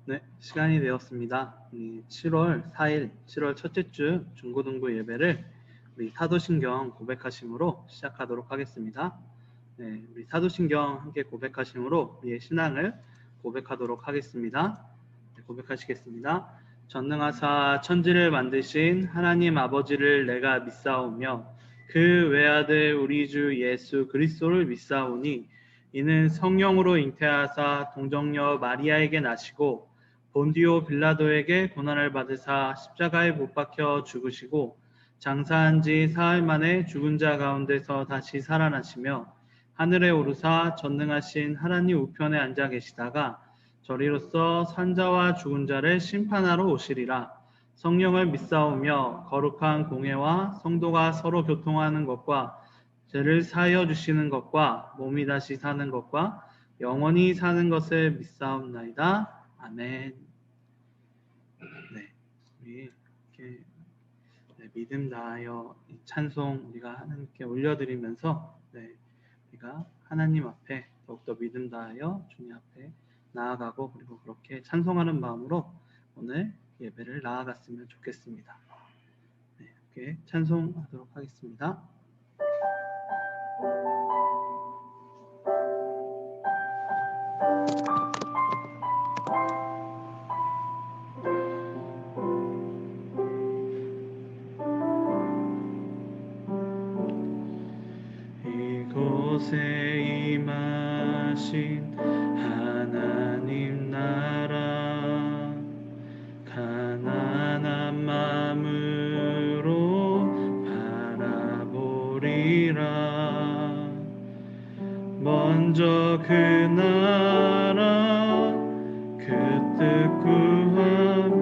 네, 시간이 되었습니다. 7월 4일, 7월 첫째 주 중고등부 예배를 우리 사도신경 고백하심으로 시작하도록 하겠습니다. 네, 우리 사도신경 함께 고백하심으로 우리의 신앙을 고백하도록 하겠습니다. 네, 고백하시겠습니다. 전능하사 천지를 만드신 하나님 아버지를 내가 믿사오며 그 외아들 우리 주 예수 그리스도를 믿사오니 이는 성령으로 잉태하사 동정녀 마리아에게 나시고 본디오 빌라도에게 고난을 받으사 십자가에 못 박혀 죽으시고 장사한 지 사흘 만에 죽은 자 가운데서 다시 살아나시며 하늘에 오르사 전능하신 하나님 우편에 앉아 계시다가 저리로서 산자와 죽은 자를 심판하러 오시리라. 성령을 믿사오며 거룩한 공회와 성도가 서로 교통하는 것과 죄를 사하여 주시는 것과 몸이 다시 사는 것과 영원히 사는 것을 믿사옵나이다. 아멘. 네, 우리 이렇게 믿음 다하여 이 찬송 우리가 하나님께 올려드리면서 우리가 하나님 앞에 더욱더 믿음 다하여 주님 앞에 나아가고 그리고 그렇게 찬송하는 마음으로 오늘 예배를 나아갔으면 좋겠습니다. 이렇게 찬송하도록 하겠습니다. 이곳에 임하신 하나님 나라 가난한 마음으로 바라보리라. 먼저 그 나라 그 뜻 구함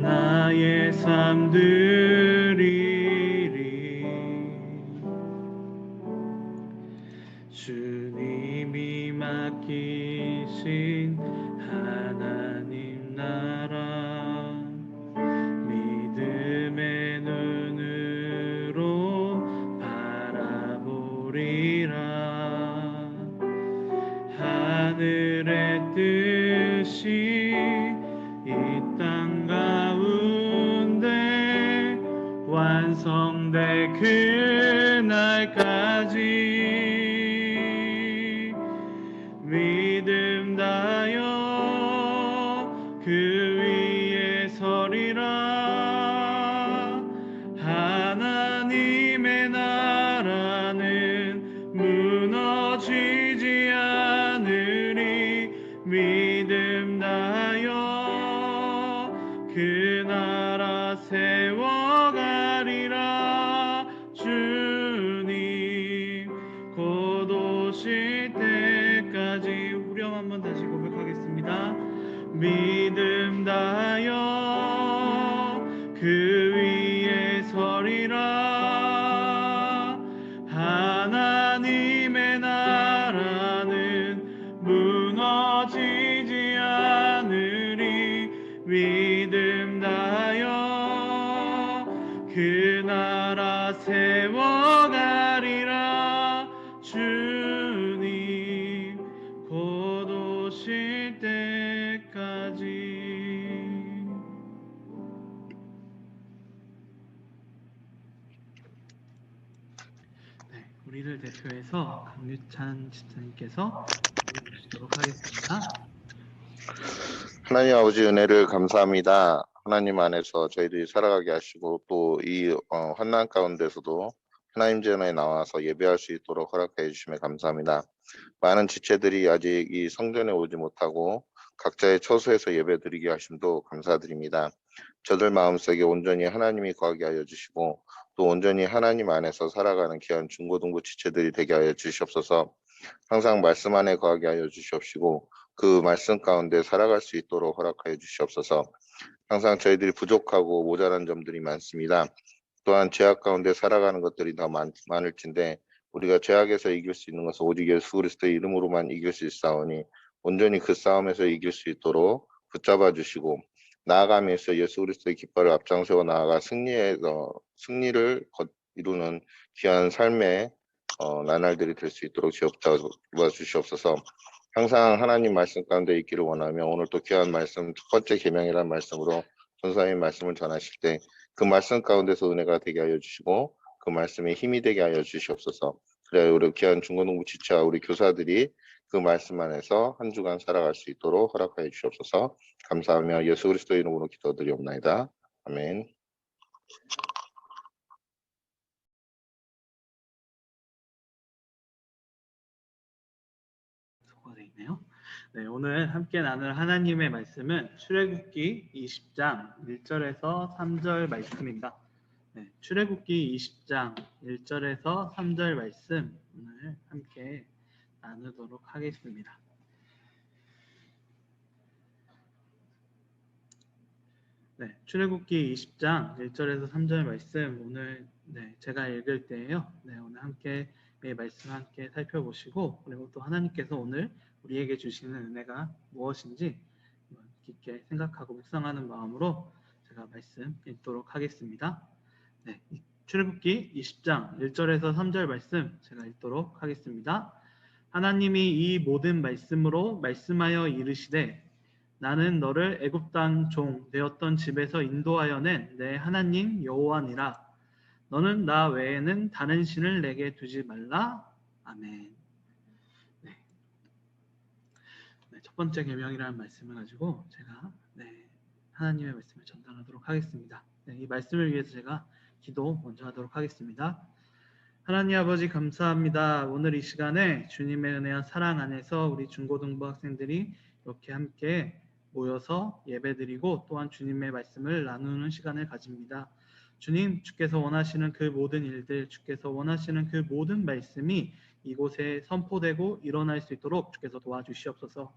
나의 삶 드리리. 주님이 맡기신 하나님 나라 믿음의 눈으로 바라보리라. 하늘의 뜻이 이 땅 가운데 완성될 그날까지 믿음 다하여 그 위에 서리라. 하나님의 나라는 무너지지 않으리. 믿음 다하여 그 나라 세워가리라. 주님 곧 오실 때까지. 후렴 한번 다시 고백하겠습니다. 믿음 다하여 그 위에 서리라. 하나님의 나라는 무너지지 않으리. 믿음 다하여 그 나라 세워가리라. 주님 곧 오실 때까지. 우리를 대표해서 강유찬 집사님께서 해주시도록 하겠습니다. 하나님 아버지 은혜를 감사합니다. 하나님 안에서 저희들이 살아가게 하시고 또 이 환난 가운데서도 하나님 전에 나와서 예배할 수 있도록 허락해 주심에 감사합니다. 많은 지체들이 아직 이 성전에 오지 못하고 각자의 처소에서 예배드리게 하심도 감사드립니다. 저들 마음속에 온전히 하나님이 거하게 하여 주시고 또 온전히 하나님 안에서 살아가는 귀한 중고등부 지체들이 되게 하여 주시옵소서. 항상 말씀 안에 거하게 하여 주시옵시고 그 말씀 가운데 살아갈 수 있도록 허락하여 주시옵소서. 항상 저희들이 부족하고 모자란 점들이 많습니다. 또한 죄악 가운데 살아가는 것들이 더 많을진데 우리가 죄악에서 이길 수 있는 것은 오직 예수 그리스도의 이름으로만 이길 수 있사오니 온전히 그 싸움에서 이길 수 있도록 붙잡아 주시고 나아가면서 예수 그리스도의 깃발을 앞장세워 나아가 승리를 이루는 귀한 삶의 나날들이 될 수 있도록 지어주시옵소서. 항상 하나님 말씀 가운데 있기를 원하며 오늘 또 귀한 말씀 첫 번째 계명이라는 말씀으로 전사님 말씀을 전하실 때 그 말씀 가운데서 은혜가 되게 하여 주시고 그 말씀에 힘이 되게 하여 주시옵소서. 그래 우리 귀한 중고등부 지체와 우리 교사들이 그 말씀 안에서 한 주간 살아갈 수 있도록 허락하여 주시옵소서. 감사하며 예수 그리스도 이름으로 기도드리옵나이다. 아멘. 되어 있네요. 네, 오늘 함께 나눌 하나님의 말씀은 출애굽기 20장 1절에서 3절 말씀입니다. 네, 출애굽기 20장 1절에서 3절 말씀 오늘 함께 나누도록 하겠습니다. 네, 출애굽기 20장 1절에서 3절 말씀 오늘 제가 읽을 때예요. 오늘 함께 이 말씀 함께 살펴보시고 그리고 또 하나님께서 오늘 우리에게 주시는 은혜가 무엇인지 깊게 생각하고 묵상하는 마음으로 제가 말씀 읽도록 하겠습니다. 네, 출애굽기 20장 1절에서 3절 말씀 제가 읽도록 하겠습니다. 하나님이 이 모든 말씀으로 말씀하여 이르시되 나는 너를 애굽 땅 종 되었던 집에서 인도하여 낸 내 하나님 여호와니라. 너는 나 외에는 다른 신을 내게 두지 말라. 아멘. 네. 첫 번째 계명이라는 말씀을 가지고 제가 하나님의 말씀을 전달하도록 하겠습니다. 이 말씀을 위해서 제가 기도 먼저 하도록 하겠습니다. 하나님 아버지 감사합니다. 오늘 이 시간에 주님의 은혜와 사랑 안에서 우리 중고등부 학생들이 이렇게 함께 모여서 예배드리고 또한 주님의 말씀을 나누는 시간을 가집니다. 주님, 주께서 원하시는 그 모든 일들, 주께서 원하시는 그 모든 말씀이 이곳에 선포되고 일어날 수 있도록 주께서 도와주시옵소서.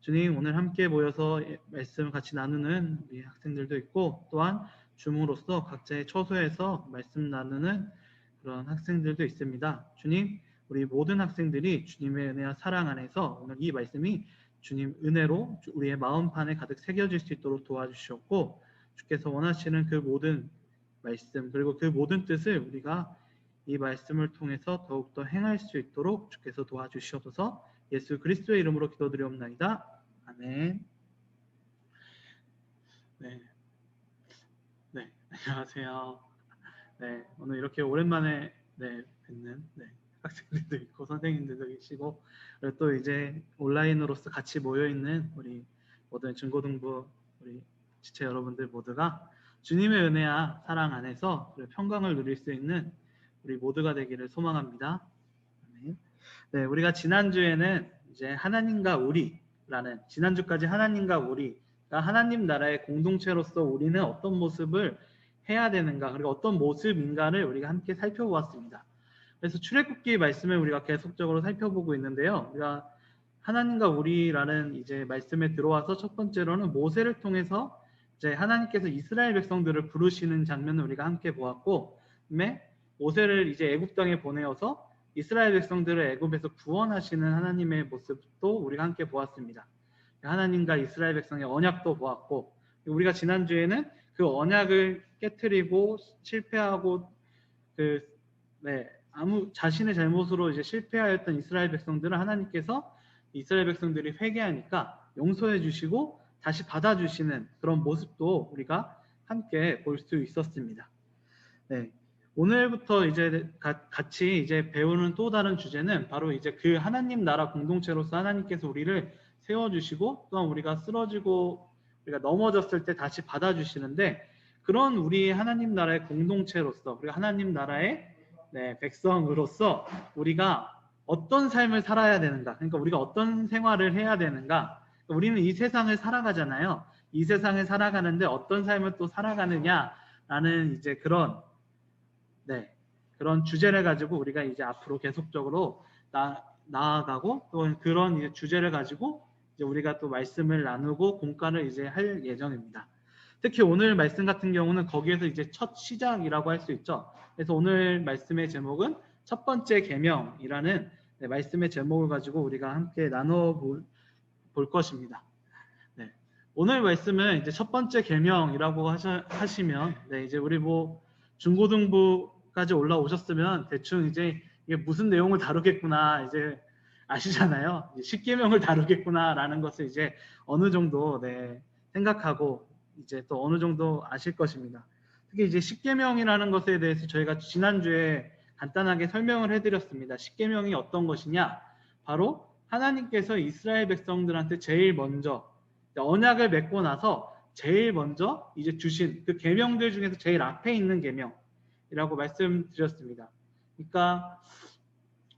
주님, 오늘 함께 모여서 말씀을 같이 나누는 우리 학생들도 있고 또한 줌으로서 각자의 처소에서 말씀 나누는 그런 학생들도 있습니다. 주님, 우리 모든 학생들이 주님의 은혜와 사랑 안에서 오늘 이 말씀이 주님 은혜로 우리의 마음판에 가득 새겨질 수 있도록 도와주시옵고 주께서 원하시는 그 모든 말씀 그리고 그 모든 뜻을 우리가 이 말씀을 통해서 더욱더 행할 수 있도록 주께서 도와주시옵소서. 예수 그리스도의 이름으로 기도드리옵나이다. 아멘. 안녕하세요. 오늘 이렇게 오랜만에 뵙는 학생들도 있고 선생님들도 계시고 그리고 또 이제 온라인으로서 같이 모여 있는 우리 모든 중고등부 우리 지체 여러분들 모두가 주님의 은혜와 사랑 안에서 평강을 누릴 수 있는 우리 모두가 되기를 소망합니다. 네, 우리가 지난주에는 이제 하나님과 우리라는 지난주까지 하나님과 우리가 하나님 나라의 공동체로서 우리는 어떤 모습을 해야 되는가 그리고 어떤 모습인가를 우리가 함께 살펴보았습니다. 그래서 출애굽기 말씀을 우리가 계속적으로 살펴보고 있는데요. 우리가 하나님과 우리라는 이제 말씀에 들어와서 첫 번째로는 모세를 통해서 이제 하나님께서 이스라엘 백성들을 부르시는 장면을 우리가 함께 보았고, 그다음에 모세를 이제 애굽 땅에 보내어서 이스라엘 백성들을 애굽에서 구원하시는 하나님의 모습도 우리가 함께 보았습니다. 하나님과 이스라엘 백성의 언약도 보았고, 우리가 지난주에는 그 언약을 깨트리고 실패하고 아무 자신의 잘못으로 이제 실패하였던 이스라엘 백성들을 하나님께서 이스라엘 백성들이 회개하니까 용서해 주시고 다시 받아주시는 그런 모습도 우리가 함께 볼 수 있었습니다. 오늘부터 이제 같이 이제 배우는 또 다른 주제는 바로 이제 그 하나님 나라 공동체로서 하나님께서 우리를 세워주시고 또한 우리가 쓰러지고 우리가 넘어졌을 때 다시 받아주시는데 그런 우리 하나님 나라의 공동체로서 우리가 하나님 나라의 백성으로서 우리가 어떤 삶을 살아야 되는가, 그러니까 우리가 어떤 생활을 해야 되는가. 우리는 이 세상을 살아가잖아요. 이 세상을 살아가는데 어떤 삶을 또 살아가느냐라는 이제 그런 주제를 가지고 우리가 이제 앞으로 계속적으로 나아가고 또 그런 이제 주제를 가지고 이제 우리가 또 말씀을 나누고 공과를 이제 할 예정입니다. 특히 오늘 말씀 같은 경우는 거기에서 이제 첫 시작이라고 할 수 있죠. 그래서 오늘 말씀의 제목은 첫 번째 계명이라는 말씀의 제목을 가지고 우리가 함께 나눠 볼 것입니다. 오늘 말씀은 이제 첫 번째 계명이라고 하시면 이제 우리 뭐 중고등부까지 올라오셨으면 대충 이제 이게 무슨 내용을 다루겠구나 이제 아시잖아요. 십계명을 다루겠구나라는 것을 이제 어느 정도 생각하고 이제 또 어느 정도 아실 것입니다. 특히 이제 십계명이라는 것에 대해서 저희가 지난주에 간단하게 설명을 해드렸습니다. 십계명이 어떤 것이냐? 바로 하나님께서 이스라엘 백성들한테 제일 먼저 언약을 맺고 나서 제일 먼저 이제 주신 그 계명들 중에서 제일 앞에 있는 계명이라고 말씀드렸습니다. 그러니까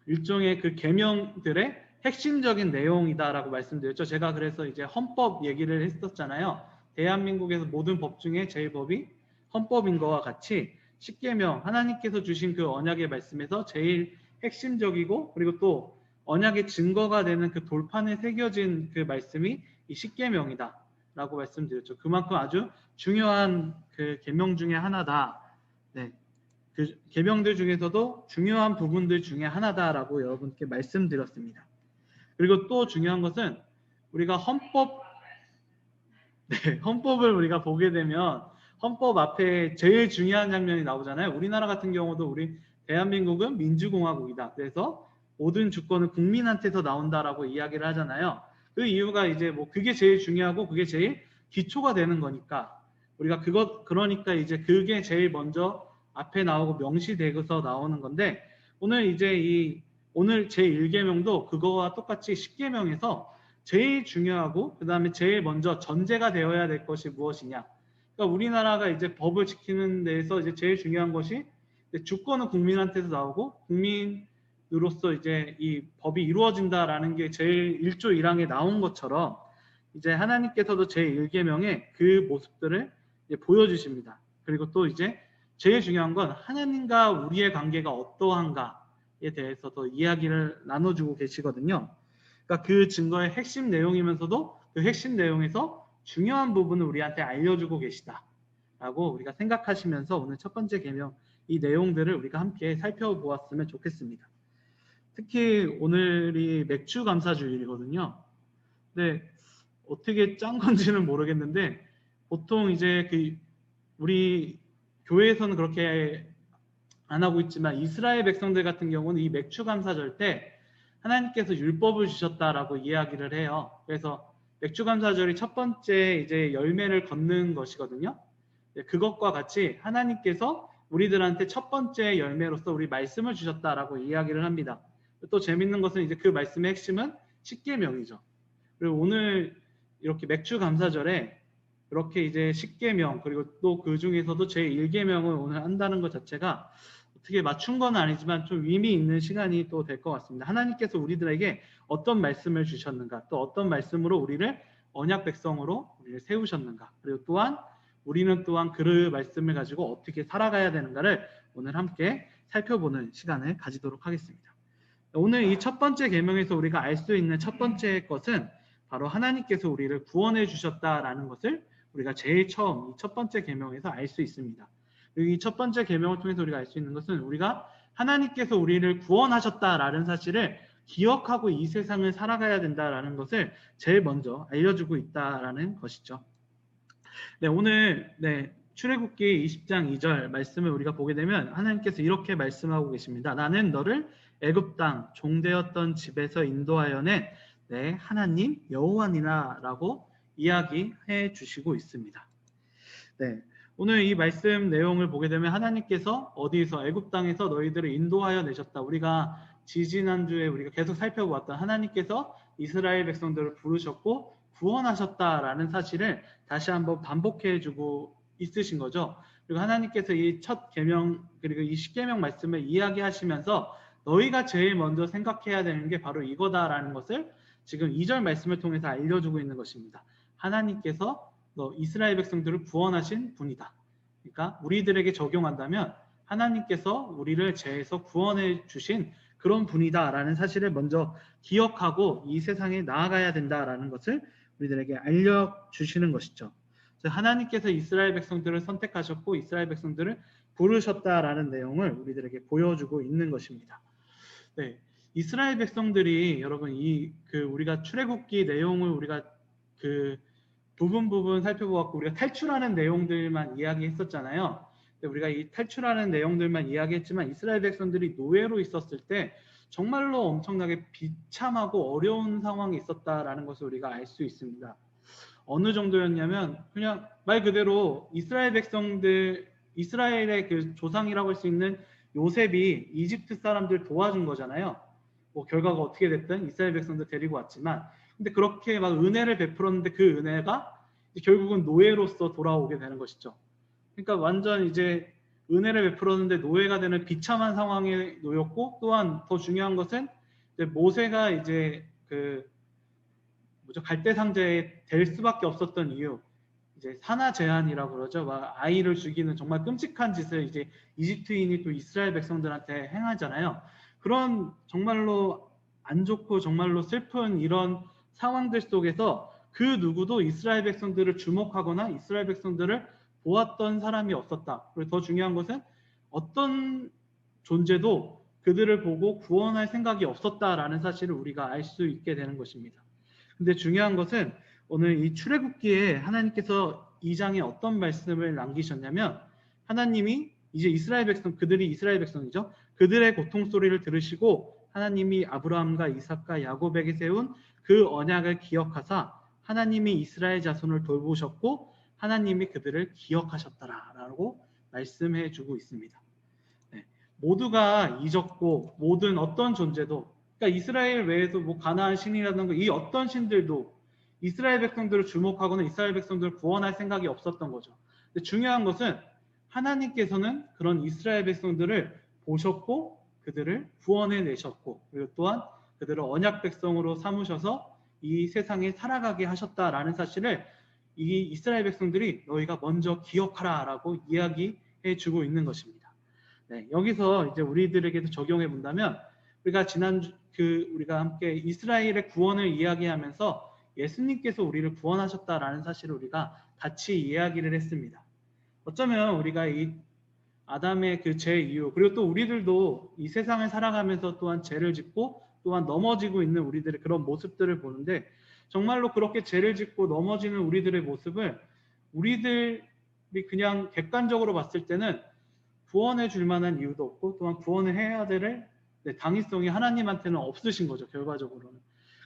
일종의 그 계명들의 핵심적인 내용이다라고 말씀드렸죠. 제가 그래서 이제 헌법 얘기를 했었잖아요. 대한민국에서 모든 법 중에 제일 법이 헌법인 것과 같이 십계명, 하나님께서 주신 그 언약의 말씀에서 제일 핵심적이고 그리고 또 언약의 증거가 되는 그 돌판에 새겨진 그 말씀이 이 십계명이다라고 말씀드렸죠. 그만큼 아주 중요한 그 계명 중에 하나다. 네. 그 계명들 중에서도 중요한 부분들 중에 하나다라고 여러분께 말씀드렸습니다. 그리고 또 중요한 것은 우리가 헌법을 우리가 보게 되면 헌법 앞에 제일 중요한 장면이 나오잖아요. 우리나라 같은 경우도 우리 대한민국은 민주공화국이다. 그래서 모든 주권은 국민한테서 나온다라고 이야기를 하잖아요. 그 이유가 이제 뭐 그게 제일 중요하고 그게 제일 기초가 되는 거니까 우리가 그러니까 이제 그게 제일 먼저 앞에 나오고 명시되고서 나오는 건데 오늘 이제 오늘 제1계명도 그거와 똑같이 10계명에서 제일 중요하고 그 다음에 제일 먼저 전제가 되어야 될 것이 무엇이냐. 그러니까 우리나라가 이제 법을 지키는 데에서 이제 제일 중요한 것이 주권은 국민한테서 나오고 국민으로서 이제 이 법이 이루어진다라는 게 제일 1조 1항에 나온 것처럼 이제 하나님께서도 제1계명에 그 모습들을 이제 보여주십니다. 그리고 또 이제 제일 중요한 건 하나님과 우리의 관계가 어떠한가에 대해서도 이야기를 나눠주고 계시거든요. 그러니까 그 증거의 핵심 내용이면서도 그 핵심 내용에서 중요한 부분을 우리한테 알려주고 계시다라고 우리가 생각하시면서 오늘 첫 번째 계명 이 내용들을 우리가 함께 살펴보았으면 좋겠습니다. 특히 오늘이 맥주 감사주일이거든요. 근데 어떻게 짠 건지는 모르겠는데 보통 이제 우리 교회에서는 그렇게 안 하고 있지만 이스라엘 백성들 같은 경우는 이 맥주 감사절 때 하나님께서 율법을 주셨다라고 이야기를 해요. 그래서 맥주 감사절이 첫 번째 이제 열매를 걷는 것이거든요. 그것과 같이 하나님께서 우리들한테 첫 번째 열매로서 우리 말씀을 주셨다라고 이야기를 합니다. 또 재밌는 것은 이제 그 말씀의 핵심은 십계명이죠. 그리고 오늘 이렇게 맥주 감사절에 이렇게 이제 십계명 그리고 또 그 중에서도 제1계명을 오늘 한다는 것 자체가 어떻게 맞춘 건 아니지만 좀 의미 있는 시간이 또 될 것 같습니다. 하나님께서 우리들에게 어떤 말씀을 주셨는가, 또 어떤 말씀으로 우리를 언약 백성으로 우리를 세우셨는가, 그리고 또한 우리는 또한 그 말씀을 가지고 어떻게 살아가야 되는가를 오늘 함께 살펴보는 시간을 가지도록 하겠습니다. 오늘 이 첫 번째 계명에서 우리가 알 수 있는 첫 번째 것은 바로 하나님께서 우리를 구원해 주셨다라는 것을 우리가 제일 처음 이 첫 번째 계명에서 알 수 있습니다. 그리고 이 첫 번째 계명을 통해서 우리가 알 수 있는 것은 우리가 하나님께서 우리를 구원하셨다라는 사실을 기억하고 이 세상을 살아가야 된다라는 것을 제일 먼저 알려주고 있다라는 것이죠. 네, 오늘 출애굽기 20장 2절 말씀을 우리가 보게 되면 하나님께서 이렇게 말씀하고 계십니다. 나는 너를 애굽 땅 종되었던 집에서 인도하여 낸 내 하나님 여호와니라라고 이야기해 주시고 있습니다. 네, 오늘 이 말씀 내용을 보게 되면 하나님께서 어디서 애굽 땅에서 너희들을 인도하여 내셨다. 우리가 지지난주에 우리가 계속 살펴보았던 하나님께서 이스라엘 백성들을 부르셨고 구원하셨다라는 사실을 다시 한번 반복해 주고 있으신 거죠. 그리고 하나님께서 이 첫 계명 그리고 이 십계명 말씀을 이야기하시면서 너희가 제일 먼저 생각해야 되는 게 바로 이거다라는 것을 지금 2절 말씀을 통해서 알려주고 있는 것입니다. 하나님께서 이스라엘 백성들을 구원하신 분이다. 그러니까 우리들에게 적용한다면 하나님께서 우리를 죄에서 구원해 주신 그런 분이다라는 사실을 먼저 기억하고 이 세상에 나아가야 된다라는 것을 우리들에게 알려주시는 것이죠. 하나님께서 이스라엘 백성들을 선택하셨고 이스라엘 백성들을 부르셨다라는 내용을 우리들에게 보여주고 있는 것입니다. 네, 이스라엘 백성들이 여러분 우리가 출애굽기 내용을 우리가 부분 살펴보았고 우리가 탈출하는 내용들만 이야기했었잖아요. 우리가 이 탈출하는 내용들만 이야기했지만 이스라엘 백성들이 노예로 있었을 때 정말로 엄청나게 비참하고 어려운 상황이 있었다라는 것을 우리가 알 수 있습니다. 어느 정도였냐면 그냥 말 그대로 이스라엘 백성들, 이스라엘의 그 조상이라고 할 수 있는 요셉이 이집트 사람들 도와준 거잖아요. 뭐 결과가 어떻게 됐든 이스라엘 백성들 데리고 왔지만, 근데 그렇게 막 은혜를 베풀었는데 그 은혜가 결국은 노예로서 돌아오게 되는 것이죠. 그러니까 완전 이제 은혜를 베풀었는데 노예가 되는 비참한 상황에 놓였고, 또한 더 중요한 것은 이제 모세가 이제 그 뭐죠, 갈대상자에 될 수밖에 없었던 이유, 이제 산하 제한이라고 그러죠. 막 아이를 죽이는 정말 끔찍한 짓을 이제 이집트인이 또 이스라엘 백성들한테 행하잖아요. 그런 정말로 안 좋고 정말로 슬픈 이런 상황들 속에서 그 누구도 이스라엘 백성들을 주목하거나 이스라엘 백성들을 보았던 사람이 없었다. 그리고 더 중요한 것은 어떤 존재도 그들을 보고 구원할 생각이 없었다라는 사실을 우리가 알 수 있게 되는 것입니다. 근데 중요한 것은 오늘 이 출애굽기에 하나님께서 2장에 어떤 말씀을 남기셨냐면, 하나님이 이제 이스라엘 백성, 그들이 이스라엘 백성이죠. 그들의 고통 소리를 들으시고 하나님이 아브라함과 이삭과 야곱에게 세운 그 언약을 기억하사 하나님이 이스라엘 자손을 돌보셨고 하나님이 그들을 기억하셨다라고 말씀해 주고 있습니다. 네. 모두가 잊었고 모든 어떤 존재도, 그러니까 이스라엘 외에도 뭐 가나안 신이라든가 이 어떤 신들도 이스라엘 백성들을 주목하거나 이스라엘 백성들을 구원할 생각이 없었던 거죠. 근데 중요한 것은 하나님께서는 그런 이스라엘 백성들을 보셨고 그들을 구원해 내셨고, 그리고 또한 그들을 언약 백성으로 삼으셔서 이 세상에 살아가게 하셨다라는 사실을 이 이스라엘 백성들이 너희가 먼저 기억하라라고 이야기해 주고 있는 것입니다. 네, 여기서 이제 우리들에게도 적용해 본다면, 우리가 우리가 함께 이스라엘의 구원을 이야기하면서 예수님께서 우리를 구원하셨다라는 사실을 우리가 같이 이야기를 했습니다. 어쩌면 우리가 이 아담의 그 죄 이후, 그리고 또 우리들도 이 세상을 살아가면서 또한 죄를 짓고 또한 넘어지고 있는 우리들의 그런 모습들을 보는데, 정말로 그렇게 죄를 짓고 넘어지는 우리들의 모습을 우리들이 그냥 객관적으로 봤을 때는 구원해 줄 만한 이유도 없고 또한 구원을 해야 될 당위성이 하나님한테는 없으신 거죠, 결과적으로는.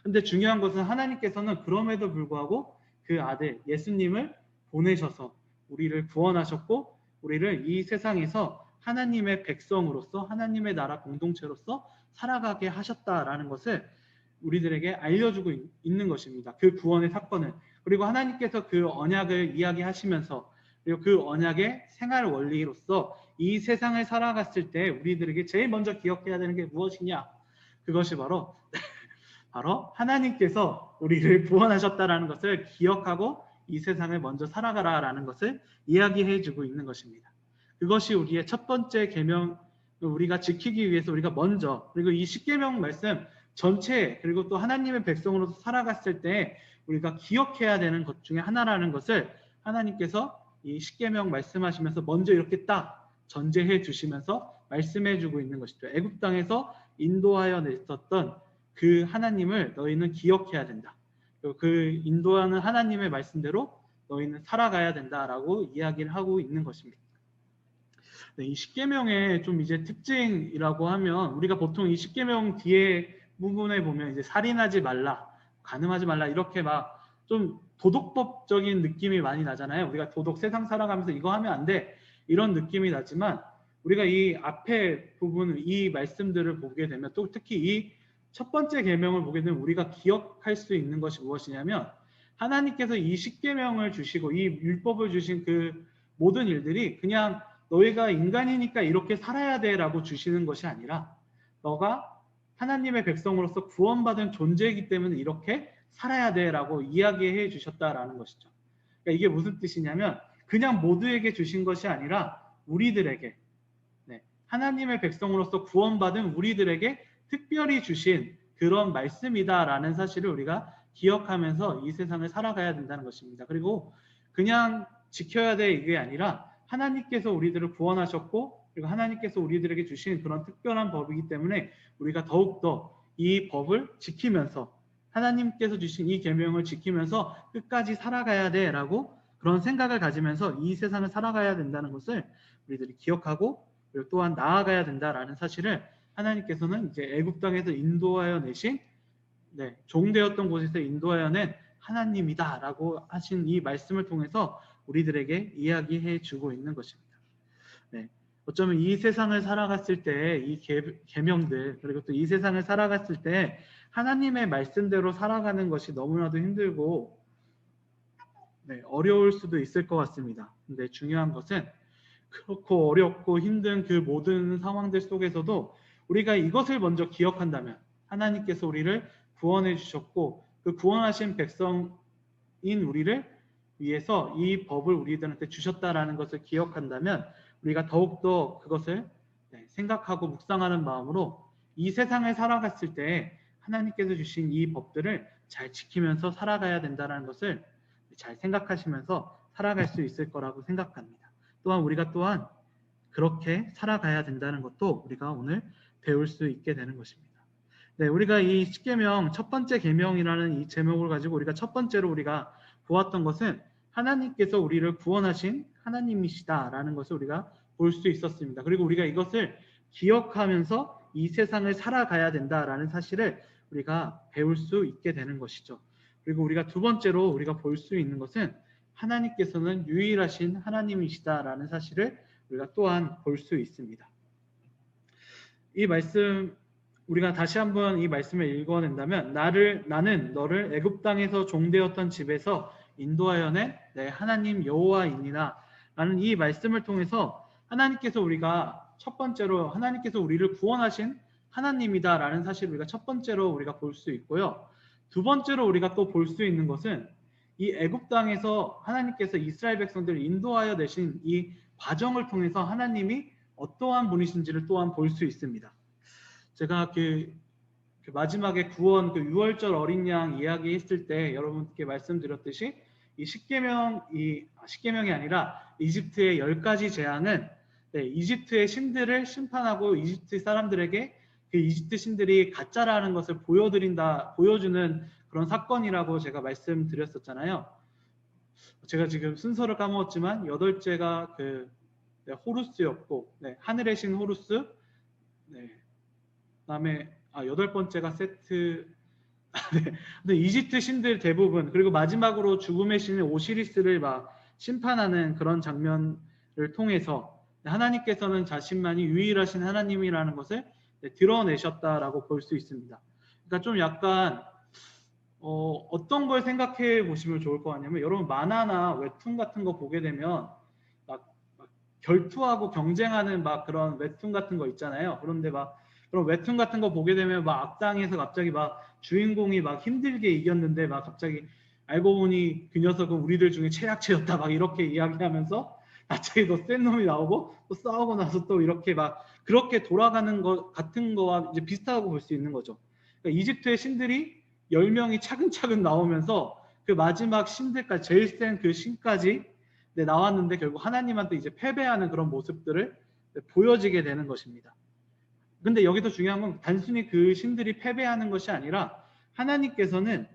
근데 중요한 것은 하나님께서는 그럼에도 불구하고 그 아들 예수님을 보내셔서 우리를 구원하셨고 우리를 이 세상에서 하나님의 백성으로서 하나님의 나라 공동체로서 살아가게 하셨다라는 것을 우리들에게 알려주고 있는 것입니다. 그 구원의 사건을. 그리고 하나님께서 그 언약을 이야기하시면서, 그리고 그 언약의 생활 원리로서 이 세상을 살아갔을 때 우리들에게 제일 먼저 기억해야 되는 게 무엇이냐? 그것이 바로 하나님께서 우리를 구원하셨다라는 것을 기억하고 이 세상을 먼저 살아가라라는 것을 이야기해 주고 있는 것입니다. 그것이 우리의 첫 번째 계명, 우리가 지키기 위해서 우리가 먼저, 그리고 이 십계명 말씀 전체, 그리고 또 하나님의 백성으로서 살아갔을 때 우리가 기억해야 되는 것 중에 하나라는 것을 하나님께서 이 십계명 말씀하시면서 먼저 이렇게 딱 전제해 주시면서 말씀해 주고 있는 것이죠. 애굽 땅에서 인도하여 냈었던 그 하나님을 너희는 기억해야 된다. 그 인도하는 하나님의 말씀대로 너희는 살아가야 된다라고 이야기를 하고 있는 것입니다. 네, 이 십계명의 좀 이제 특징이라고 하면, 우리가 보통 이 십계명 뒤에 부분에 보면 이제 살인하지 말라, 간음하지 말라, 이렇게 막 좀 도덕법적인 느낌이 많이 나잖아요. 우리가 도덕 세상 살아가면서 이거 하면 안 돼, 이런 느낌이 나지만 우리가 이 앞에 부분, 이 말씀들을 보게 되면, 또 특히 이 첫 번째 계명을 보게 되면 우리가 기억할 수 있는 것이 무엇이냐면, 하나님께서 이 십계명을 주시고 이 율법을 주신 그 모든 일들이 그냥 너희가 인간이니까 이렇게 살아야 돼라고 주시는 것이 아니라, 너가 하나님의 백성으로서 구원받은 존재이기 때문에 이렇게 살아야 돼라고 이야기해 주셨다라는 것이죠. 그러니까 이게 무슨 뜻이냐면, 그냥 모두에게 주신 것이 아니라 우리들에게, 하나님의 백성으로서 구원받은 우리들에게 특별히 주신 그런 말씀이다라는 사실을 우리가 기억하면서 이 세상을 살아가야 된다는 것입니다. 그리고 그냥 지켜야 돼 이게 아니라, 하나님께서 우리들을 구원하셨고 그리고 하나님께서 우리들에게 주신 그런 특별한 법이기 때문에 우리가 더욱더 이 법을 지키면서, 하나님께서 주신 이 계명을 지키면서 끝까지 살아가야 돼라고 그런 생각을 가지면서 이 세상을 살아가야 된다는 것을 우리들이 기억하고, 그리고 또한 나아가야 된다라는 사실을 하나님께서는 이제 애굽 땅에서 인도하여 내신 종되었던 곳에서 인도하여 낸 하나님이다라고 하신 이 말씀을 통해서 우리들에게 이야기해 주고 있는 것입니다. 어쩌면 이 세상을 살아갔을 때 이 계명들 그리고 또 이 세상을 살아갔을 때 하나님의 말씀대로 살아가는 것이 너무나도 힘들고 어려울 수도 있을 것 같습니다. 근데 중요한 것은 그렇고 어렵고 힘든 그 모든 상황들 속에서도 우리가 이것을 먼저 기억한다면 하나님께서 우리를 구원해 주셨고 그 구원하신 백성인 우리를 위해서 이 법을 우리들한테 주셨다라는 것을 기억한다면 우리가 더욱더 그것을 생각하고 묵상하는 마음으로 이 세상을 살아갔을 때 하나님께서 주신 이 법들을 잘 지키면서 살아가야 된다는 것을 잘 생각하시면서 살아갈 수 있을 거라고 생각합니다. 또한 우리가 또한 그렇게 살아가야 된다는 것도 우리가 오늘 배울 수 있게 되는 것입니다. 우리가 이 십계명 첫 번째 계명이라는 이 제목을 가지고 우리가 첫 번째로 우리가 보았던 것은 하나님께서 우리를 구원하신 하나님이시다라는 것을 우리가 볼 수 있었습니다. 그리고 우리가 이것을 기억하면서 이 세상을 살아가야 된다라는 사실을 우리가 배울 수 있게 되는 것이죠. 그리고 우리가 두 번째로 우리가 볼 수 있는 것은 하나님께서는 유일하신 하나님이시다라는 사실을 우리가 또한 볼 수 있습니다. 이 말씀 우리가 다시 한번 이 말씀을 읽어낸다면 나는 너를 애굽 땅에서 종되었던 집에서 인도하여 낸 내 하나님 여호와이니라 라는 이 말씀을 통해서 하나님께서 우리가 첫 번째로 하나님께서 우리를 구원하신 하나님이다라는 사실을 우리가 첫 번째로 우리가 볼 수 있고요. 두 번째로 우리가 또 볼 수 있는 것은 이 애굽 땅에서 하나님께서 이스라엘 백성들을 인도하여 내신 이 과정을 통해서 하나님이 어떠한 분이신지를 또한 볼 수 있습니다. 제가 그 마지막에 구원 그 6월절 어린 양 이야기했을 때 여러분께 말씀드렸듯이 이 십계명이 아니라 이집트의 10가지 재앙은 이집트의 신들을 심판하고 이집트 사람들에게 그 이집트 신들이 가짜라는 것을 보여주는 그런 사건이라고 제가 말씀드렸었잖아요. 제가 지금 순서를 까먹었지만 8째가 호루스였고 하늘의 신 호루스, 그다음에 8번째가 세트. 근데 이집트 신들 대부분 그리고 마지막으로 죽음의 신 오시리스를 막 심판하는 그런 장면을 통해서 하나님께서는 자신만이 유일하신 하나님이라는 것을 드러내셨다라고 볼 수 있습니다. 그러니까 좀 약간 어떤 걸 생각해 보시면 좋을 것 같냐면 여러분 만화나 웹툰 같은 거 보게 되면 막 결투하고 경쟁하는 막 그런 웹툰 같은 거 있잖아요. 그런데 막 그런 웹툰 같은 거 보게 되면 막 악당에서 갑자기 막 주인공이 막 힘들게 이겼는데 막 갑자기 알고 보니 그 녀석은 우리들 중에 최약체였다 막 이렇게 이야기하면서 갑자기 또 센 놈이 나오고 또 싸우고 나서 또 이렇게 막 그렇게 돌아가는 것 같은 거와 이제 비슷하다고 볼 수 있는 거죠. 그러니까 이집트의 신들이 10명이 차근차근 나오면서 그 마지막 신들까지 제일 센 그 신까지 나왔는데 결국 하나님한테 이제 패배하는 그런 모습들을 보여지게 되는 것입니다. 근데 여기서 중요한 건 단순히 그 신들이 패배하는 것이 아니라 하나님께서는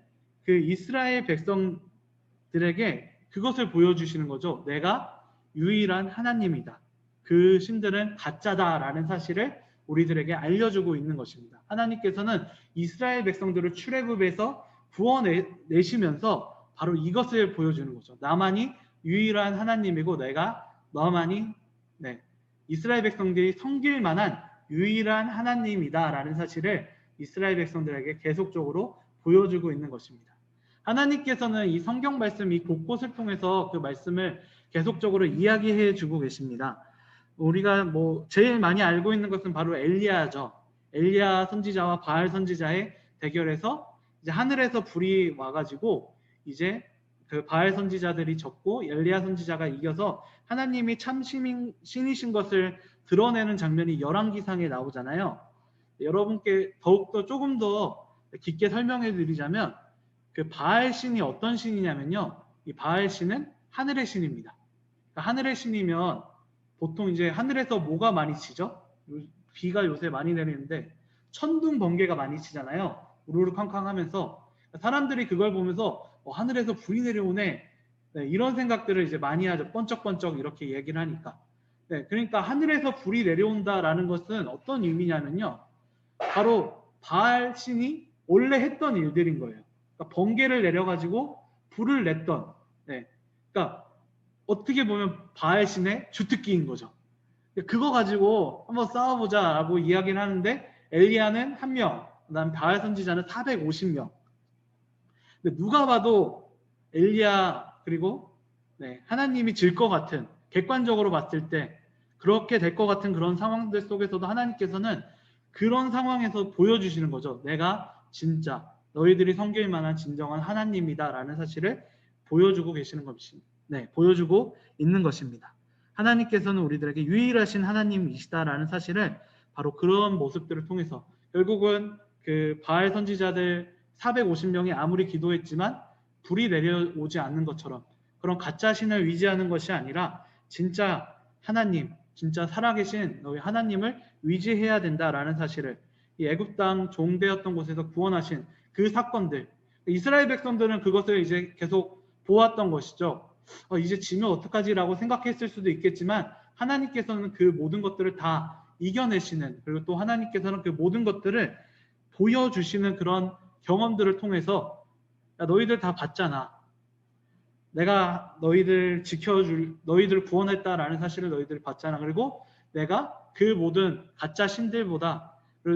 그 이스라엘 백성들에게 그것을 보여주시는 거죠. 내가 유일한 하나님이다. 그 신들은 가짜다라는 사실을 우리들에게 알려주고 있는 것입니다. 하나님께서는 이스라엘 백성들을 출애굽에서 구원내시면서 바로 이것을 보여주는 거죠. 나만이 유일한 하나님이고 너만이 이스라엘 백성들이 섬길 만한 유일한 하나님이다라는 사실을 이스라엘 백성들에게 계속적으로 보여주고 있는 것입니다. 하나님께서는 이 성경 말씀 이 곳곳을 통해서 그 말씀을 계속적으로 이야기해 주고 계십니다. 우리가 제일 많이 알고 있는 것은 바로 엘리야죠. 엘리야 선지자와 바알 선지자의 대결에서 이제 하늘에서 불이 와가지고 이제 그 바알 선지자들이 졌고 엘리야 선지자가 이겨서 하나님이 참 신이신 것을 드러내는 장면이 열왕기상에 나오잖아요. 여러분께 더욱더 조금 더 깊게 설명해 드리자면 그 바알 신이 어떤 신이냐면요. 이 바알 신은 하늘의 신입니다. 그러니까 하늘의 신이면 보통 이제 하늘에서 뭐가 많이 치죠? 비가 요새 많이 내리는데 천둥 번개가 많이 치잖아요. 우르르 쾅쾅 하면서 사람들이 그걸 보면서 하늘에서 불이 내려오네. 이런 생각들을 이제 많이 하죠. 번쩍번쩍 이렇게 얘기를 하니까. 그러니까 하늘에서 불이 내려온다라는 것은 어떤 의미냐면요. 바로 바알 신이 원래 했던 일들인 거예요. 그러니까 번개를 내려가지고 불을 냈던, 네. 그러니까 어떻게 보면 바알 신의 주특기인 거죠. 그거 가지고 한번 싸워보자라고 이야기를 하는데 엘리야는 1명, 그다음 바알 선지자는 450명. 근데 누가 봐도 엘리야 그리고 하나님이 질 것 같은, 객관적으로 봤을 때 그렇게 될 것 같은 그런 상황들 속에서도 하나님께서는 그런 상황에서 보여주시는 거죠. 내가 진짜 너희들이 섬길 만한 진정한 하나님이다라는 사실을 보여주고 계시는 것입니다. 보여주고 있는 것입니다. 하나님께서는 우리들에게 유일하신 하나님이시다라는 사실을 바로 그런 모습들을 통해서 결국은 그 바알 선지자들 450명이 아무리 기도했지만 불이 내려오지 않는 것처럼 그런 가짜 신을 위지하는 것이 아니라 진짜 하나님, 진짜 살아계신 너희 하나님을 위지해야 된다라는 사실을 이 애굽 땅 종되었던 곳에서 구원하신 그 사건들, 이스라엘 백성들은 그것을 이제 계속 보았던 것이죠. 이제 지면 어떡하지라고 생각했을 수도 있겠지만 하나님께서는 그 모든 것들을 다 이겨내시는, 그리고 또 하나님께서는 그 모든 것들을 보여주시는 그런 경험들을 통해서 야, 너희들 다 봤잖아. 내가 너희들 너희들 구원했다라는 사실을 너희들이 봤잖아. 그리고 내가 그 모든 가짜 신들보다,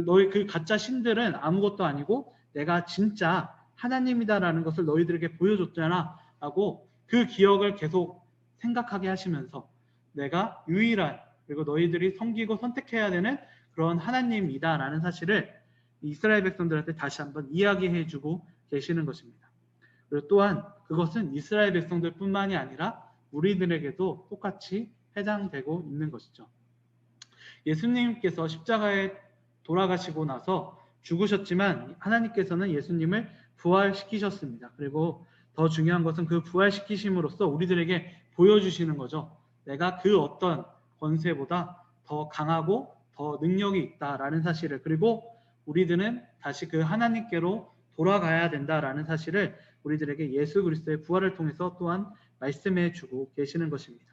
너희 그 가짜 신들은 아무것도 아니고 내가 진짜 하나님이다라는 것을 너희들에게 보여줬잖아. 라고 그 기억을 계속 생각하게 하시면서 내가 유일한, 그리고 너희들이 섬기고 선택해야 되는 그런 하나님이다라는 사실을 이스라엘 백성들한테 다시 한번 이야기해주고 계시는 것입니다. 그리고 또한 그것은 이스라엘 백성들 뿐만이 아니라 우리들에게도 똑같이 해당되고 있는 것이죠. 예수님께서 십자가에 돌아가시고 나서 죽으셨지만 하나님께서는 예수님을 부활시키셨습니다. 그리고 더 중요한 것은 그 부활시키심으로써 우리들에게 보여주시는 거죠. 내가 그 어떤 권세보다 더 강하고 더 능력이 있다라는 사실을, 그리고 우리들은 다시 그 하나님께로 돌아가야 된다라는 사실을 우리들에게 예수 그리스도의 부활을 통해서 또한 말씀해 주고 계시는 것입니다.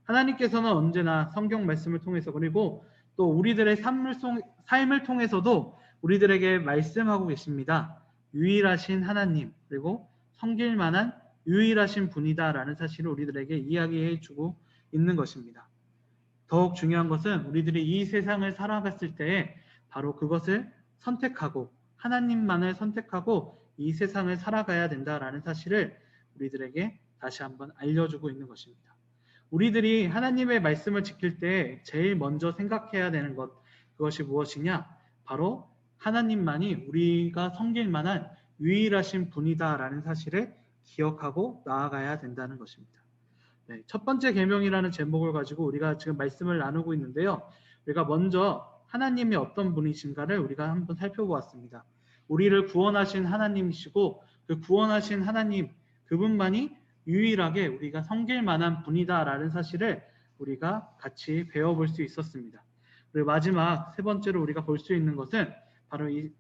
하나님께서는 언제나 성경 말씀을 통해서, 그리고 또 우리들의 삶을 통해서도 우리들에게 말씀하고 계십니다. 유일하신 하나님, 그리고 섬길 만한 유일하신 분이다라는 사실을 우리들에게 이야기해 주고 있는 것입니다. 더욱 중요한 것은 우리들이 이 세상을 살아갔을 때에 바로 그것을 선택하고 하나님만을 선택하고 이 세상을 살아가야 된다라는 사실을 우리들에게 다시 한번 알려주고 있는 것입니다. 우리들이 하나님의 말씀을 지킬 때 제일 먼저 생각해야 되는 것, 그것이 무엇이냐? 바로 하나님만이 우리가 섬길 만한 유일하신 분이다라는 사실을 기억하고 나아가야 된다는 것입니다. 첫 번째 계명이라는 제목을 가지고 우리가 지금 말씀을 나누고 있는데요. 우리가 먼저 하나님이 어떤 분이신가를 우리가 한번 살펴보았습니다. 우리를 구원하신 하나님이시고 그 구원하신 하나님, 그분만이 유일하게 우리가 섬길 만한 분이다라는 사실을 우리가 같이 배워볼 수 있었습니다. 그리고 마지막 세 번째로 우리가 볼 수 있는 것은 바로 이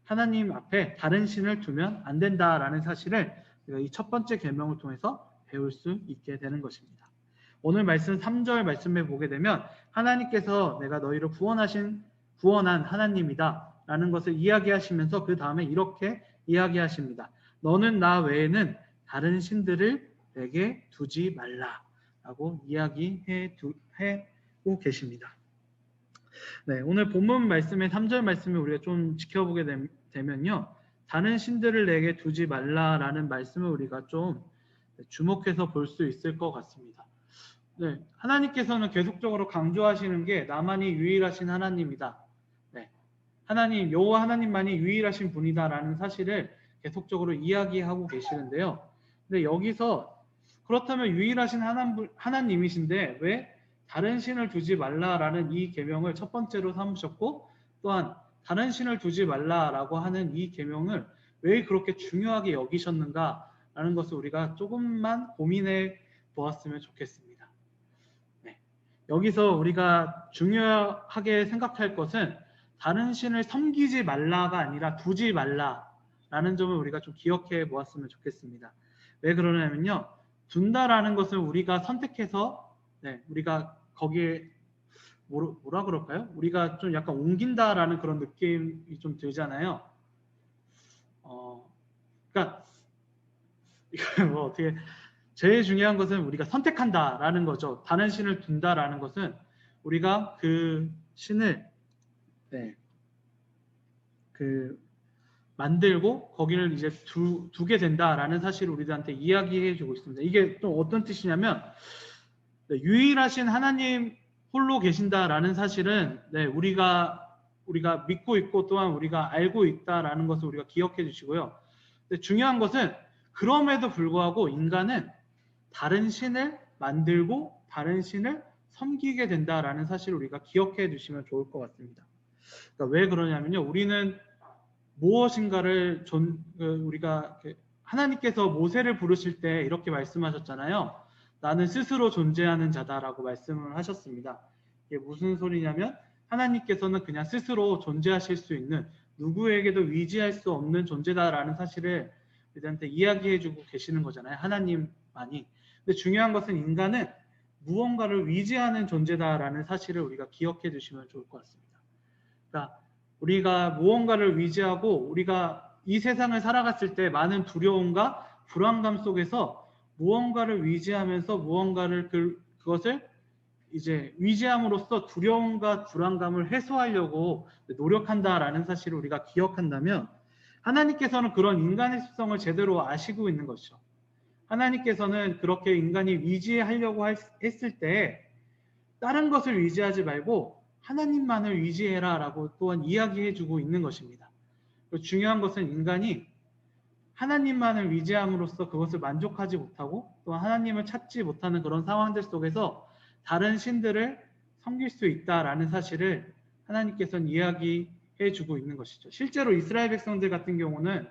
하나님 앞에 다른 신을 두면 안 된다라는 사실을 우리가 이 첫 번째 계명을 통해서 배울 수 있게 되는 것입니다. 오늘 말씀 3절 말씀에 보게 되면 하나님께서 내가 너희를 구원한 하나님이다 라는 것을 이야기하시면서 그 다음에 이렇게 이야기하십니다. 너는 나 외에는 다른 신들을 내게 두지 말라 라고 이야기하고 계십니다. 오늘 본문 말씀의 3절 말씀을 우리가 좀 지켜보게 되면요. 다른 신들을 내게 두지 말라라는 말씀을 우리가 좀 주목해서 볼 수 있을 것 같습니다. 하나님께서는 계속적으로 강조하시는 게 나만이 유일하신 하나님이다. 하나님, 여호와 하나님만이 유일하신 분이다라는 사실을 계속적으로 이야기하고 계시는데요. 근데 여기서 그렇다면 유일하신 하나님이신데 왜 다른 신을 두지 말라라는 이 계명을 첫 번째로 삼으셨고, 또한 다른 신을 두지 말라라고 하는 이 계명을 왜 그렇게 중요하게 여기셨는가라는 것을 우리가 조금만 고민해 보았으면 좋겠습니다. 여기서 우리가 중요하게 생각할 것은 다른 신을 섬기지 말라가 아니라 두지 말라라는 점을 우리가 좀 기억해 보았으면 좋겠습니다. 왜 그러냐면요. 둔다라는 것을 우리가 선택해서 우리가 거기에 뭐라 그럴까요? 우리가 좀 약간 옮긴다라는 그런 느낌이 좀 들잖아요. 그러니까 이거 뭐 어떻게 제일 중요한 것은 우리가 선택한다라는 거죠. 다른 신을 둔다라는 것은 우리가 그 신을 그 만들고 거기를 이제 두게 된다라는 사실을 우리들한테 이야기해 주고 있습니다. 이게 또 어떤 뜻이냐면 유일하신 하나님 홀로 계신다라는 사실은 우리가 믿고 있고 또한 우리가 알고 있다라는 것을 우리가 기억해 주시고요. 근데 중요한 것은 그럼에도 불구하고 인간은 다른 신을 만들고 다른 신을 섬기게 된다라는 사실을 우리가 기억해 주시면 좋을 것 같습니다. 그러니까 왜 그러냐면요. 우리는 무엇인가를 우리가 하나님께서 모세를 부르실 때 이렇게 말씀하셨잖아요. 나는 스스로 존재하는 자다라고 말씀을 하셨습니다. 이게 무슨 소리냐면 하나님께서는 그냥 스스로 존재하실 수 있는 누구에게도 위지할 수 없는 존재다라는 사실을 우리한테 이야기해주고 계시는 거잖아요. 하나님만이. 근데 중요한 것은 인간은 무언가를 위지하는 존재다라는 사실을 우리가 기억해 주시면 좋을 것 같습니다. 그러니까 우리가 무언가를 위지하고 우리가 이 세상을 살아갔을 때 많은 두려움과 불안감 속에서 무언가를 위지하면서 무언가를 그것을 이제 위지함으로써 두려움과 불안감을 해소하려고 노력한다라는 사실을 우리가 기억한다면 하나님께서는 그런 인간의 습성을 제대로 아시고 있는 것이죠. 하나님께서는 그렇게 인간이 위지하려고 했을 때 다른 것을 위지하지 말고 하나님만을 위지해라 라고 또한 이야기해주고 있는 것입니다. 중요한 것은 인간이 하나님만을 위지함으로써 그것을 만족하지 못하고 또 하나님을 찾지 못하는 그런 상황들 속에서 다른 신들을 섬길 수 있다라는 사실을 하나님께서는 이야기해주고 있는 것이죠. 실제로 이스라엘 백성들 같은 경우는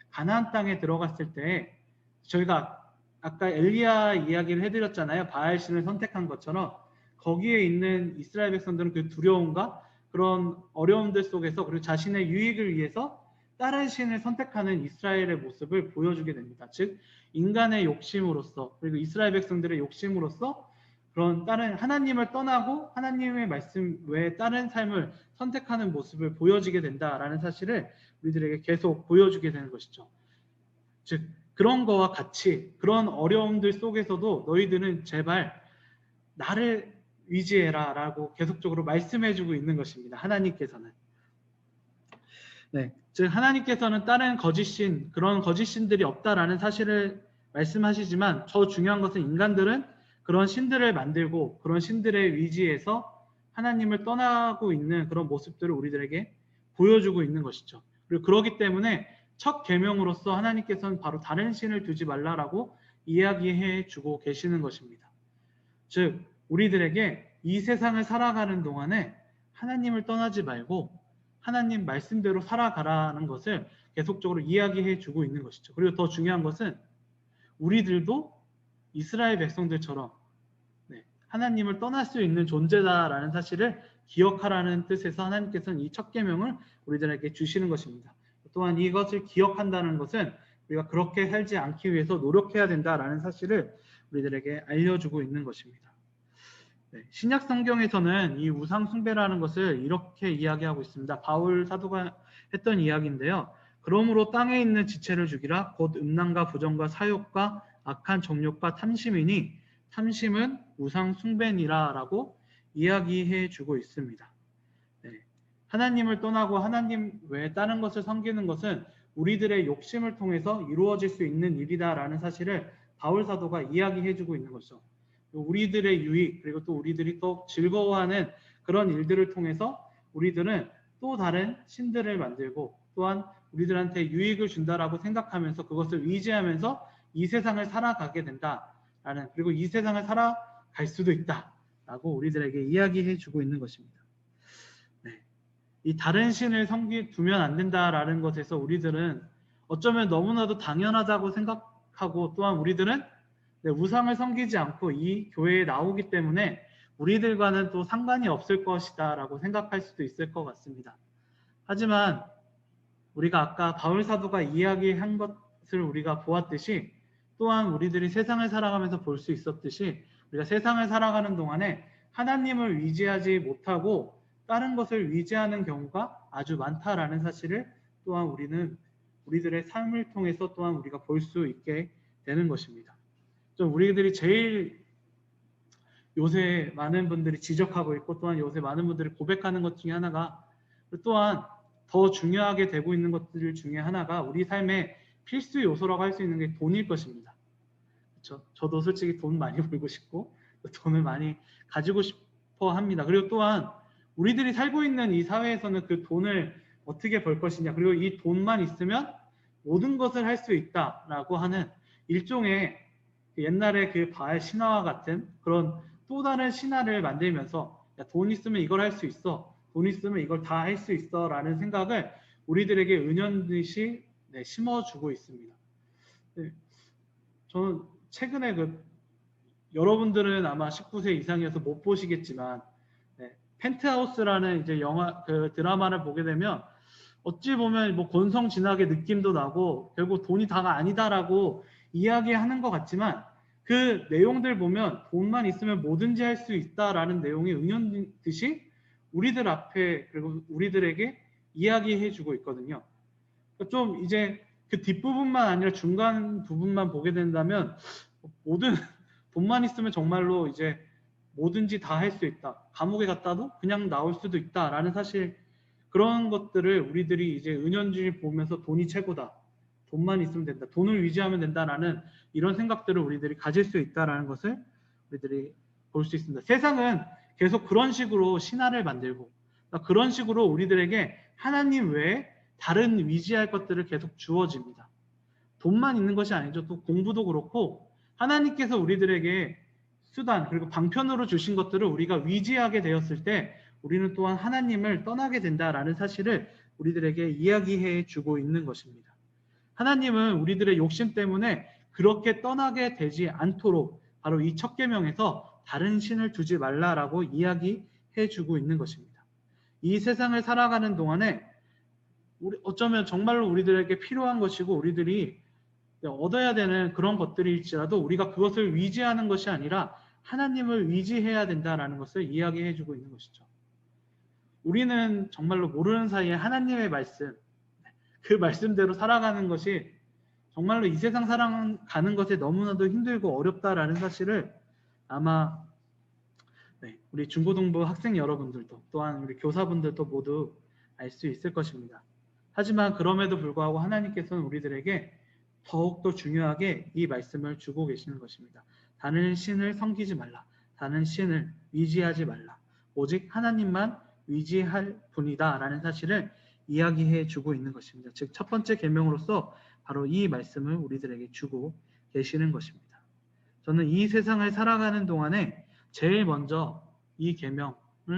가나안 땅에 들어갔을 때 저희가 아까 엘리야 이야기를 해드렸잖아요. 바알 신을 선택한 것처럼 거기에 있는 이스라엘 백성들은 그 두려움과 그런 어려움들 속에서 그리고 자신의 유익을 위해서 다른 신을 선택하는 이스라엘의 모습을 보여주게 됩니다. 즉 인간의 욕심으로서 그리고 이스라엘 백성들의 욕심으로서 그런 다른 하나님을 떠나고 하나님의 말씀 외에 다른 삶을 선택하는 모습을 보여지게 된다라는 사실을 우리들에게 계속 보여주게 되는 것이죠. 즉 그런 거와 같이 그런 어려움들 속에서도 너희들은 제발 나를 위지해라 라고 계속적으로 말씀해주고 있는 것입니다. 하나님께서는. 즉 하나님께서는 다른 거짓신, 그런 거짓신들이 없다라는 사실을 말씀하시지만 더 중요한 것은 인간들은 그런 신들을 만들고 그런 신들의 위지에서 하나님을 떠나고 있는 그런 모습들을 우리들에게 보여주고 있는 것이죠. 그리고 그렇기 때문에 첫 계명으로서 하나님께서는 바로 다른 신을 두지 말라라고 이야기해 주고 계시는 것입니다. 즉 우리들에게 이 세상을 살아가는 동안에 하나님을 떠나지 말고 하나님 말씀대로 살아가라는 것을 계속적으로 이야기해 주고 있는 것이죠. 그리고 더 중요한 것은 우리들도 이스라엘 백성들처럼 하나님을 떠날 수 있는 존재다라는 사실을 기억하라는 뜻에서 하나님께서는 이 첫 계명을 우리들에게 주시는 것입니다. 또한 이것을 기억한다는 것은 우리가 그렇게 살지 않기 위해서 노력해야 된다라는 사실을 우리들에게 알려주고 있는 것입니다. 신약 성경에서는 이 우상 숭배라는 것을 이렇게 이야기하고 있습니다. 바울 사도가 했던 이야기인데요. 그러므로 땅에 있는 지체를 죽이라 곧 음란과 부정과 사욕과 악한 정욕과 탐심이니 탐심은 우상 숭배니라 라고 이야기해 주고 있습니다. 하나님을 떠나고 하나님 외에 다른 것을 섬기는 것은 우리들의 욕심을 통해서 이루어질 수 있는 일이다라는 사실을 바울 사도가 이야기해 주고 있는 것이죠. 우리들의 유익 그리고 또 우리들이 또 즐거워하는 그런 일들을 통해서 우리들은 또 다른 신들을 만들고 또한 우리들한테 유익을 준다라고 생각하면서 그것을 의지하면서 이 세상을 살아가게 된다라는 그리고 이 세상을 살아갈 수도 있다라고 우리들에게 이야기해 주고 있는 것입니다. 이 다른 신을 두면 안 된다라는 것에서 우리들은 어쩌면 너무나도 당연하다고 생각하고 또한 우리들은 우상을 섬기지 않고 이 교회에 나오기 때문에 우리들과는 또 상관이 없을 것이다 라고 생각할 수도 있을 것 같습니다. 하지만 우리가 아까 바울 사도가 이야기한 것을 우리가 보았듯이 또한 우리들이 세상을 살아가면서 볼 수 있었듯이 우리가 세상을 살아가는 동안에 하나님을 의지하지 못하고 다른 것을 의지하는 경우가 아주 많다라는 사실을 또한 우리들의 삶을 통해서 또한 우리가 볼 수 있게 되는 것입니다. 좀 우리들이 제일 요새 많은 분들이 지적하고 있고 또한 요새 많은 분들이 고백하는 것 중에 하나가, 또한 더 중요하게 되고 있는 것들 중에 하나가 우리 삶의 필수 요소라고 할 수 있는 게 돈일 것입니다. 그렇죠? 저도 솔직히 돈 많이 벌고 싶고 돈을 많이 가지고 싶어 합니다. 그리고 또한 우리들이 살고 있는 이 사회에서는 그 돈을 어떻게 벌 것이냐, 그리고 이 돈만 있으면 모든 것을 할 수 있다라고 하는 일종의 옛날에 그 바알 신화와 같은 그런 또 다른 신화를 만들면서, 야, 돈 있으면 이걸 할 수 있어, 돈 있으면 이걸 다 할 수 있어 라는 생각을 우리들에게 은연듯이 심어주고 있습니다. 네, 저는 최근에 여러분들은 아마 19세 이상이어서 못 보시겠지만, 펜트하우스라는 이제 영화 드라마를 보게 되면 어찌 보면 뭐 권성징악의 느낌도 나고 결국 돈이 다가 아니다라고 이야기하는 것 같지만, 그 내용들 보면 돈만 있으면 뭐든지 할 수 있다라는 내용이 은연듯이 우리들 앞에 그리고 우리들에게 이야기해주고 있거든요. 좀 이제 그 뒷부분만 아니라 중간 부분만 보게 된다면 모든 돈만 있으면 정말로 이제 뭐든지 다 할 수 있다. 감옥에 갔다도 그냥 나올 수도 있다라는 사실, 그런 것들을 우리들이 이제 은연중에 보면서 돈이 최고다, 돈만 있으면 된다, 돈을 위지하면 된다라는 이런 생각들을 우리들이 가질 수 있다라는 것을 우리들이 볼 수 있습니다. 세상은 계속 그런 식으로 신화를 만들고 그런 식으로 우리들에게 하나님 외에 다른 위지할 것들을 계속 주어집니다. 돈만 있는 것이 아니죠. 또 공부도 그렇고 하나님께서 우리들에게 수단 그리고 방편으로 주신 것들을 우리가 위지하게 되었을 때 우리는 또한 하나님을 떠나게 된다라는 사실을 우리들에게 이야기해 주고 있는 것입니다. 하나님은 우리들의 욕심 때문에 그렇게 떠나게 되지 않도록 바로 이 첫 계명에서 다른 신을 두지 말라라고 이야기해 주고 있는 것입니다. 이 세상을 살아가는 동안에 어쩌면 정말로 우리들에게 필요한 것이고 우리들이 얻어야 되는 그런 것들일지라도 우리가 그것을 위지하는 것이 아니라 하나님을 위지해야 된다라는 것을 이야기해 주고 있는 것이죠. 우리는 정말로 모르는 사이에 하나님의 말씀, 그 말씀대로 살아가는 것이 정말로 이 세상 살아가는 것에 너무나도 힘들고 어렵다라는 사실을 아마 우리 중고등부 학생 여러분들도 또한 우리 교사분들도 모두 알 수 있을 것입니다. 하지만 그럼에도 불구하고 하나님께서는 우리들에게 더욱더 중요하게 이 말씀을 주고 계시는 것입니다. 다른 신을 섬기지 말라. 다른 신을 위지하지 말라. 오직 하나님만 위지할 분이다 라는 사실을 이야기해 주고 있는 것입니다. 즉 첫 번째 계명으로서 바로 이 말씀을 우리들에게 주고 계시는 것입니다. 저는 이 세상을 살아가는 동안에 제일 먼저 이 계명을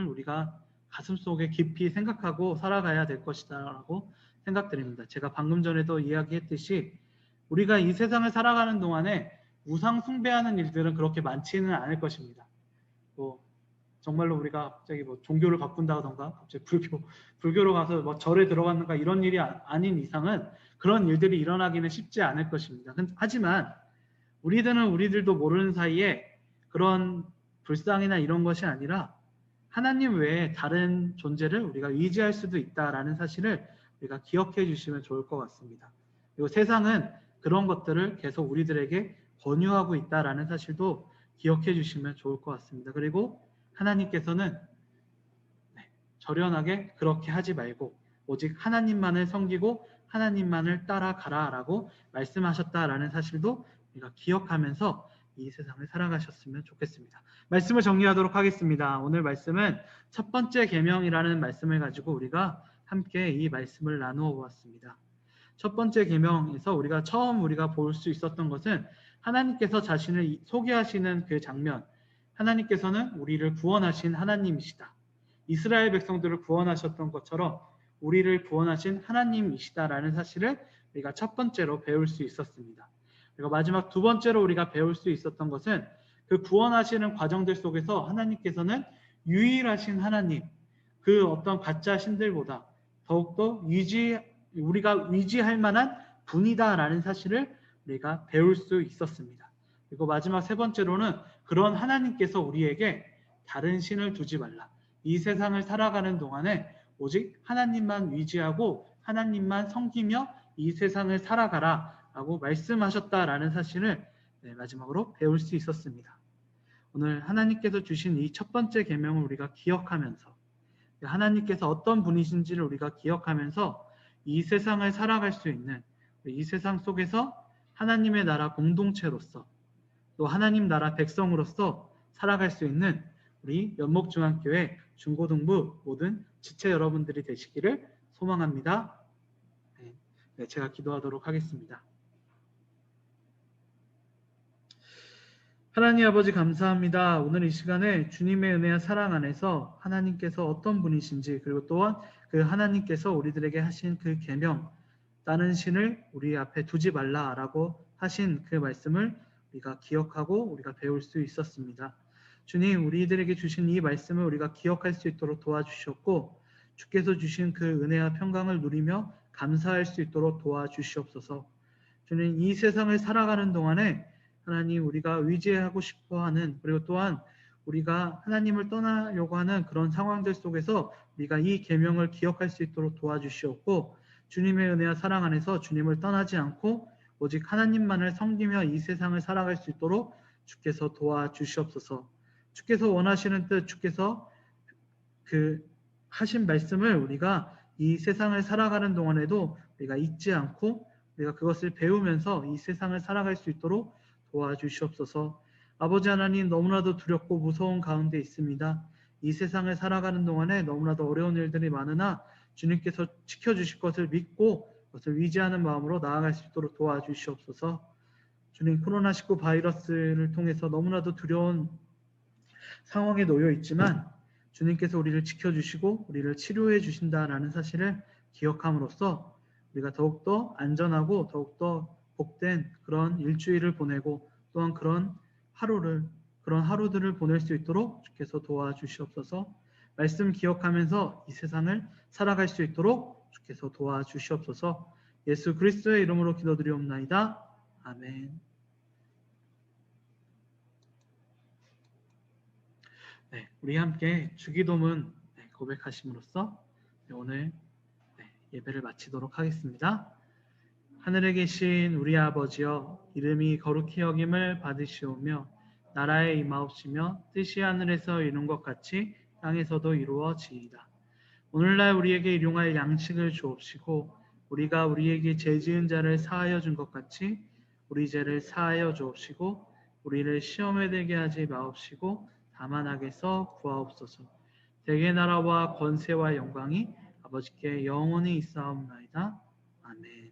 우리가 가슴속에 깊이 생각하고 살아가야 될 것이다 라고 생각드립니다. 제가 방금 전에도 이야기했듯이 우리가 이 세상을 살아가는 동안에 우상 숭배하는 일들은 그렇게 많지는 않을 것입니다. 정말로 우리가 갑자기 종교를 바꾼다던가 갑자기 불교로 가서 절에 들어갔는가 이런 일이 아닌 이상은 그런 일들이 일어나기는 쉽지 않을 것입니다. 하지만 우리들도 모르는 사이에 그런 불상이나 이런 것이 아니라 하나님 외에 다른 존재를 우리가 의지할 수도 있다라는 사실을 우리가 기억해 주시면 좋을 것 같습니다. 그리고 세상은 그런 것들을 계속 우리들에게 권유하고 있다라는 사실도 기억해 주시면 좋을 것 같습니다. 그리고 하나님께서는 절연하게 그렇게 하지 말고 오직 하나님만을 섬기고 하나님만을 따라가라 라고 말씀하셨다라는 사실도 우리가 기억하면서 이 세상을 살아가셨으면 좋겠습니다. 말씀을 정리하도록 하겠습니다. 오늘 말씀은 첫 번째 계명이라는 말씀을 가지고 우리가 함께 이 말씀을 나누어 보았습니다. 첫 번째 계명에서 우리가 볼 수 있었던 것은 하나님께서 자신을 소개하시는 그 장면, 하나님께서는 우리를 구원하신 하나님이시다. 이스라엘 백성들을 구원하셨던 것처럼 우리를 구원하신 하나님이시다라는 사실을 우리가 첫 번째로 배울 수 있었습니다. 그리고 마지막 두 번째로 우리가 배울 수 있었던 것은 그 구원하시는 과정들 속에서 하나님께서는 유일하신 하나님, 그 어떤 가짜 신들보다 더욱더 우리가 위지할 만한 분이다라는 사실을 우리가 배울 수 있었습니다. 그리고 마지막 세 번째로는 그런 하나님께서 우리에게 다른 신을 두지 말라. 이 세상을 살아가는 동안에 오직 하나님만 위지하고 하나님만 섬기며 이 세상을 살아가라 라고 말씀하셨다라는 사실을 마지막으로 배울 수 있었습니다. 오늘 하나님께서 주신 이 첫 번째 계명을 우리가 기억하면서 하나님께서 어떤 분이신지를 우리가 기억하면서 이 세상을 살아갈 수 있는 이 세상 속에서 하나님의 나라 공동체로서 또 하나님 나라 백성으로서 살아갈 수 있는 우리 연목중앙교회 중고등부 모든 지체 여러분들이 되시기를 소망합니다. 제가 기도하도록 하겠습니다. 하나님 아버지 감사합니다. 오늘 이 시간에 주님의 은혜와 사랑 안에서 하나님께서 어떤 분이신지 그리고 또한 그 하나님께서 우리들에게 하신 그 계명 다른 신을 우리 앞에 두지 말라라고 하신 그 말씀을 우리가 기억하고 우리가 배울 수 있었습니다. 주님, 우리들에게 주신 이 말씀을 우리가 기억할 수 있도록 도와주셨고 주께서 주신 그 은혜와 평강을 누리며 감사할 수 있도록 도와주시옵소서. 주님, 이 세상을 살아가는 동안에 하나님 우리가 의지하고 싶어하는 그리고 또한 우리가 하나님을 떠나려고 하는 그런 상황들 속에서 우리가 이 계명을 기억할 수 있도록 도와주시옵고 주님의 은혜와 사랑 안에서 주님을 떠나지 않고 오직 하나님만을 섬기며 이 세상을 살아갈 수 있도록 주께서 도와주시옵소서. 주께서 원하시는 뜻, 주께서 그 하신 말씀을 우리가 이 세상을 살아가는 동안에도 우리가 잊지 않고 우리가 그것을 배우면서 이 세상을 살아갈 수 있도록 도와주시옵소서. 아버지 하나님, 너무나도 두렵고 무서운 가운데 있습니다. 이 세상을 살아가는 동안에 너무나도 어려운 일들이 많으나 주님께서 지켜주실 것을 믿고 그것을 위지하는 마음으로 나아갈 수 있도록 도와주시옵소서. 주님, 코로나19 바이러스를 통해서 너무나도 두려운 상황에 놓여 있지만 주님께서 우리를 지켜주시고 우리를 치료해 주신다라는 사실을 기억함으로써 우리가 더욱더 안전하고 더욱더 복된 그런 일주일을 보내고 또한 그런 하루들을 보낼 수 있도록 주께서 도와주시옵소서. 말씀 기억하면서 이 세상을 살아갈 수 있도록 주께서 도와주시옵소서. 예수 그리스도의 이름으로 기도드리옵나이다. 아멘. 우리 함께 주기도문 고백하심으로써 오늘 예배를 마치도록 하겠습니다. 하늘에 계신 우리 아버지여, 이름이 거룩히 여김을 받으시오며 나라에 임하옵시며 뜻이 하늘에서 이룬 것 같이 땅에서도 이루어지이다. 오늘날 우리에게 일용할 양식을 주옵시고 우리가 우리에게 죄 지은 자를 사하여 준 것 같이 우리 죄를 사하여 주옵시고 우리를 시험에 들게 하지 마옵시고 다만 악에서 구하옵소서. 대개 나라와 권세와 영광이 아버지께 영원히 있사옵나이다. 아멘.